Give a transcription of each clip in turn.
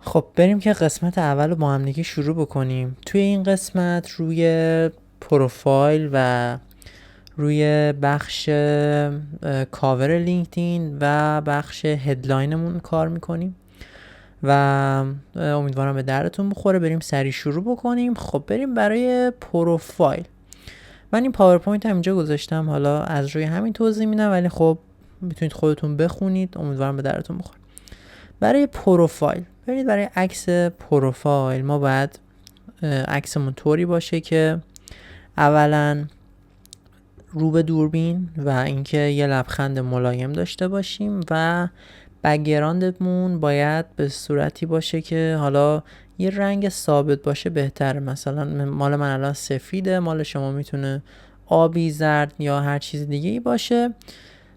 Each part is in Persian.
خب بریم که قسمت اول رو با هم دیگه شروع بکنیم. توی این قسمت روی پروفایل و روی بخش کاور لینکدین و بخش هدلاینمون کار میکنیم و امیدوارم به درتون بخوره. بریم سریع شروع بکنیم. خب بریم برای پروفایل. من این پاورپوینت هم اینجا گذاشتم، حالا از روی همین توضیح میدم، ولی خب میتونید خودتون بخونید، امیدوارم به درتون بخوره. برای پروفایل، ببینید برای عکس پروفایل ما باید عکسمون طوری باشه که اولا رو به دوربین و اینکه یه لبخند ملایم داشته باشیم و بک‌گراندمون باید به صورتی باشه که حالا یه رنگ ثابت باشه بهتره. مثلا مال من الان سفیده، مال شما میتونه آبی، زرد یا هر چیز دیگه ای باشه.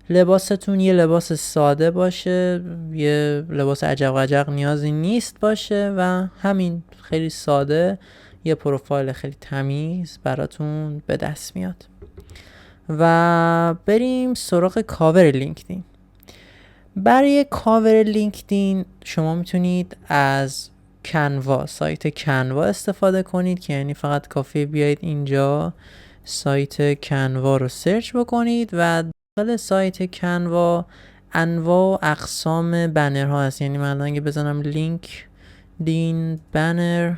لباستون یه لباس ساده باشه، یه لباس عجق وجق نیازی نیست باشه و همین خیلی ساده یه پروفایل خیلی تمیز براتون به دست میاد. و بریم سراغ کاور لینکدین. برای کاور لینکدین شما میتونید از کنوا، سایت کنوا استفاده کنید که یعنی فقط کافیه بیایید اینجا سایت کنوا رو سرچ بکنید و داخل سایت کنوا انواع و اقسام بنرها هست. یعنی من الان اگه بزنم لینک دین بنر،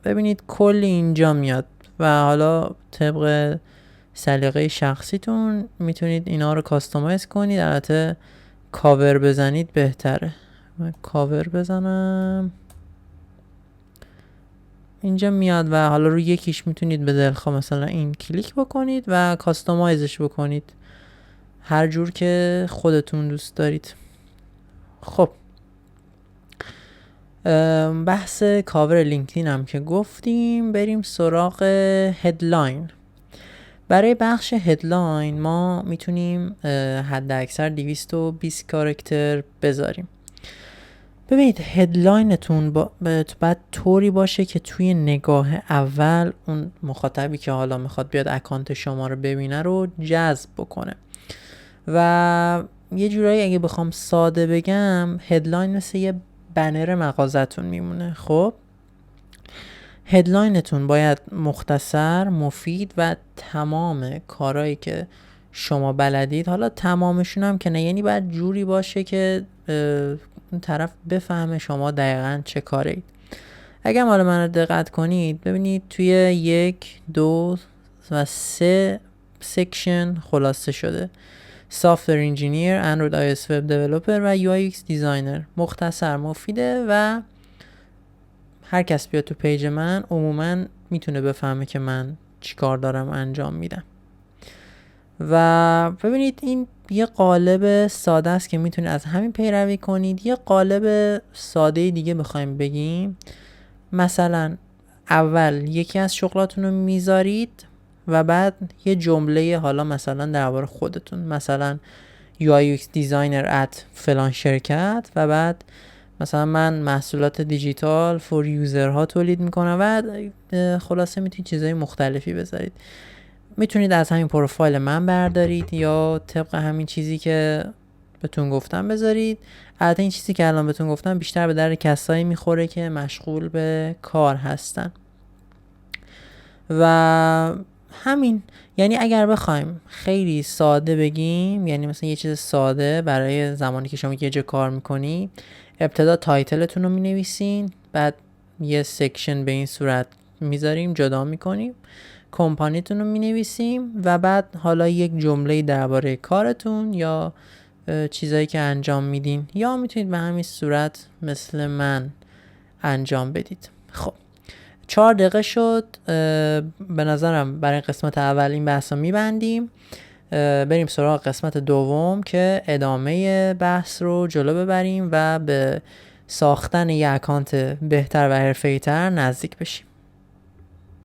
ببینید کلی اینجا میاد و حالا طبق سلیقه شخصیتون میتونید اینا رو کاستومایز کنید. البته کاور بزنید بهتره. من کاور بزنم، اینجا میاد و حالا روی یکیش میتونید به دلخواه مثلا این کلیک بکنید و کاستومایزش بکنید هر جور که خودتون دوست دارید. خب بحث کاور لینکدین هم که گفتیم، بریم سراغ هدلاین. برای بخش هدلاین ما میتونیم حد اکثر 220 کاراکتر بذاریم. ببینید هدلاینتون باید طوری باشه که توی نگاه اول اون مخاطبی که حالا میخواد بیاد اکانت شما رو ببینه رو جذب بکنه و یه جورایی اگه بخوام ساده بگم هدلاین مثل یه بنر مغازتون میمونه. خب هدلاینتون باید مختصر، مفید و تمام کارهایی که شما بلدید، حالا تمامشون هم که نه، یعنی باید جوری باشه که اون طرف بفهمه شما دقیقاً چه کارید. اگر حالا من رو دقت کنید ببینید توی 1 2 و 3 سکشن خلاصه شده: سافتور انجینیر، اندروید iOS وب دیولپر و UI UX دیزاینر. مختصر، مفیده و هر کس بیاد تو پیج من عموما میتونه بفهمه که من چی کار دارم انجام میدم. و ببینید این یه قالب ساده است که میتونید از همین پیروی کنید. یه قالب ساده دیگه بخوایم بگیم، مثلا اول یکی از شغلاتون رو میذارید و بعد یه جمله حالا مثلا درباره خودتون، مثلا UI UX دیزاینر ات فلان شرکت و بعد مثلا من محصولات دیجیتال فور یوزر ها تولید میکنم و خلاصه میتونید چیزهای مختلفی بذارید. میتونید از همین پروفایل من بردارید یا طبق همین چیزی که بهتون گفتم بذارید. البته این چیزی که الان بهتون گفتم بیشتر به درد کسایی میخوره که مشغول به کار هستن و همین. یعنی اگر بخوایم خیلی ساده بگیم، یعنی مثلا یه چیز ساده برای زمانی که شما یه جا کار میکنی، ابتدا تایتلتون رو مینویسین، بعد یه سکشن به این صورت میذاریم جدا میکنیم، کمپانیتون رو مینویسیم و بعد حالا یک جمله درباره کارتون یا چیزایی که انجام میدین، یا میتونید به همین صورت مثل من انجام بدید. خب 4 دقیقه شد. به نظرم برای قسمت اول این بحث رو میبندیم. بریم سراغ قسمت دوم که ادامه بحث رو جلو ببریم و به ساختن یک اکانت بهتر و حرفه‌ای‌تر نزدیک بشیم.